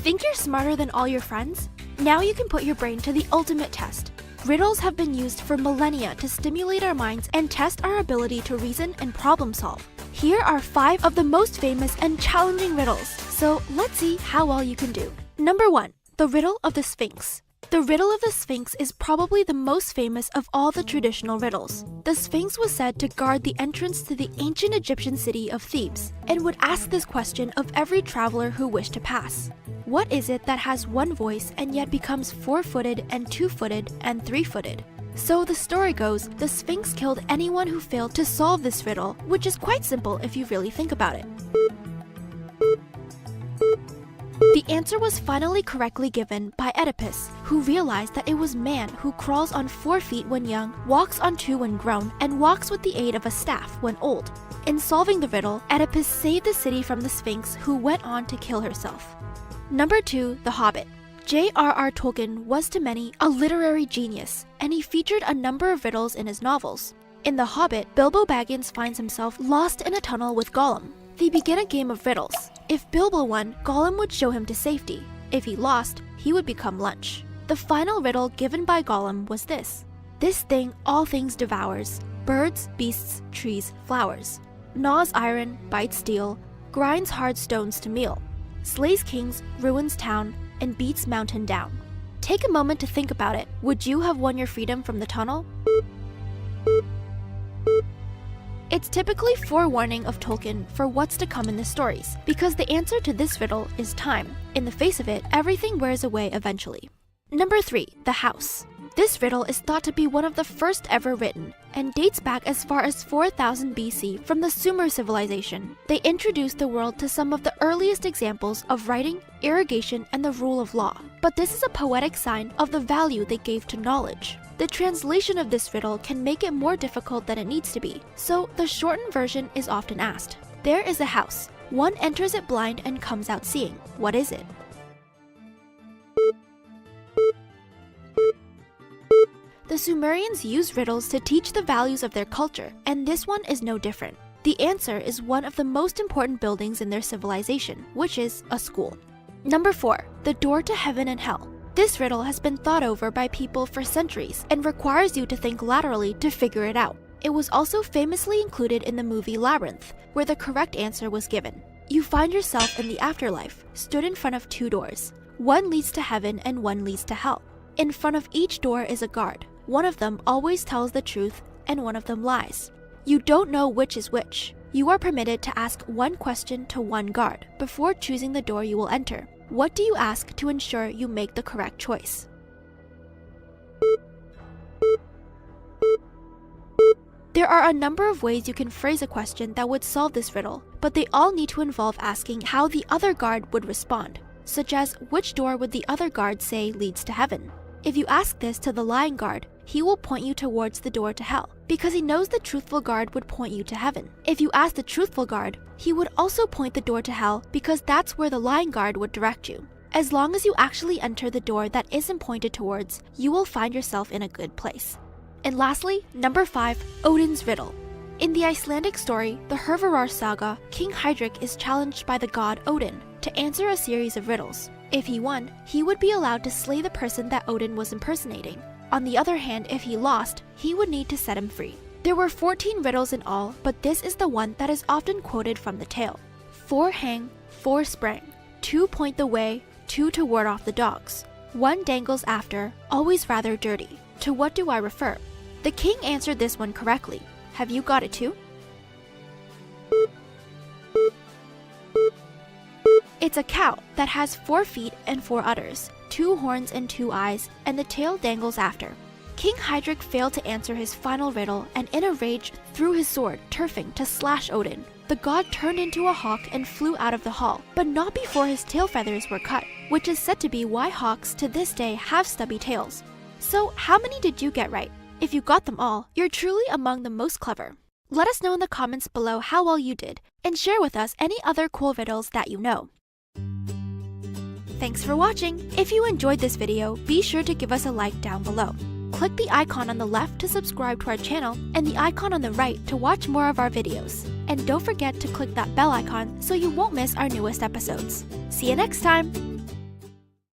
Think you're smarter than all your friends? Now you can put your brain to the ultimate test. Riddles have been used for millennia to stimulate our minds and test our ability to reason and problem solve. Here are 5 of the most famous and challenging riddles, so let's see how well you can do. Number 1. The Riddle of the Sphinx. The Riddle of the Sphinx is probably the most famous of all the traditional riddles. The Sphinx was said to guard the entrance to the ancient Egyptian city of Thebes, and would ask this question of every traveler who wished to pass. What is it that has one voice and yet becomes 4-footed and 2-footed and 3-footed? So the story goes, the Sphinx killed anyone who failed to solve this riddle, which is quite simple if you really think about it. The answer was finally correctly given by Oedipus, who realized that it was man who crawls on 4 feet when young, walks on 2 when grown, and walks with the aid of a staff when old. In solving the riddle, Oedipus saved the city from the Sphinx, who went on to kill herself. Number 2. The Hobbit. J.R.R. Tolkien was to many a literary genius, and he featured a number of riddles in his novels. In The Hobbit, Bilbo Baggins finds himself lost in a tunnel with Gollum. They begin a game of riddles. If Bilbo won, Gollum would show him to safety. If he lost, he would become lunch. The final riddle given by Gollum was this. This thing all things devours, birds, beasts, trees, flowers. Gnaws iron, bites steel, grinds hard stones to meal. Slays kings, ruins town, and beats mountain down. Take a moment to think about it. Would you have won your freedom from the tunnel? It's typically forewarning of Tolkien for what's to come in the stories, because the answer to this riddle is time. In the face of it, everything wears away eventually. Number 3. The House. This riddle is thought to be one of the first ever written, and dates back as far as 4000 BC from the Sumer civilization. They introduced the world to some of the earliest examples of writing, irrigation, and the rule of law. But this is a poetic sign of the value they gave to knowledge. The translation of this riddle can make it more difficult than it needs to be, so the shortened version is often asked. There is a house. One enters it blind and comes out seeing. What is it? The Sumerians used riddles to teach the values of their culture, and this one is no different. The answer is one of the most important buildings in their civilization, which is a school. Number 4. The Door to Heaven and Hell. This riddle has been thought over by people for centuries and requires you to think laterally to figure it out. It was also famously included in the movie Labyrinth, where the correct answer was given. You find yourself in the afterlife, stood in front of 2 doors. One leads to heaven and one leads to hell. In front of each door is a guard. One of them always tells the truth and one of them lies. You don't know which is which. You are permitted to ask one question to one guard before choosing the door you will enter. What do you ask to ensure you make the correct choice? There are a number of ways you can phrase a question that would solve this riddle, but they all need to involve asking how the other guard would respond, such as which door would the other guard say leads to heaven? If you ask this to the lying guard, he will point you towards the door to hell, because he knows the truthful guard would point you to heaven. If you ask the truthful guard, he would also point the door to hell, because that's where the lying guard would direct you. As long as you actually enter the door that isn't pointed towards, you will find yourself in a good place. And lastly, number 5, Odin's Riddle. In the Icelandic story, the Hervarar saga, King Hydrik is challenged by the god Odin to answer a series of riddles. If he won, he would be allowed to slay the person that Odin was impersonating. On the other hand, if he lost, he would need to set him free. There were 14 riddles in all, but this is the one that is often quoted from the tale. 4 hang, 4 sprang, 2 point the way, 2 to ward off the dogs. 1 dangles after, always rather dirty. To what do I refer? The king answered this one correctly. Have you got it too? It's a cow that has 4 feet and 4 udders, 2 horns and 2 eyes, and the tail dangles after. King Hydrik failed to answer his final riddle and in a rage threw his sword, turfing, to slash Odin. The god turned into a hawk and flew out of the hall, but not before his tail feathers were cut, which is said to be why hawks to this day have stubby tails. So how many did you get right? If you got them all, you're truly among the most clever. Let us know in the comments below how well you did, and share with us any other cool riddles that you know. Thanks for watching! If you enjoyed this video, be sure to give us a like down below. Click the icon on the left to subscribe to our channel and the icon on the right to watch more of our videos. And don't forget to click that bell icon so you won't miss our newest episodes. See you next time!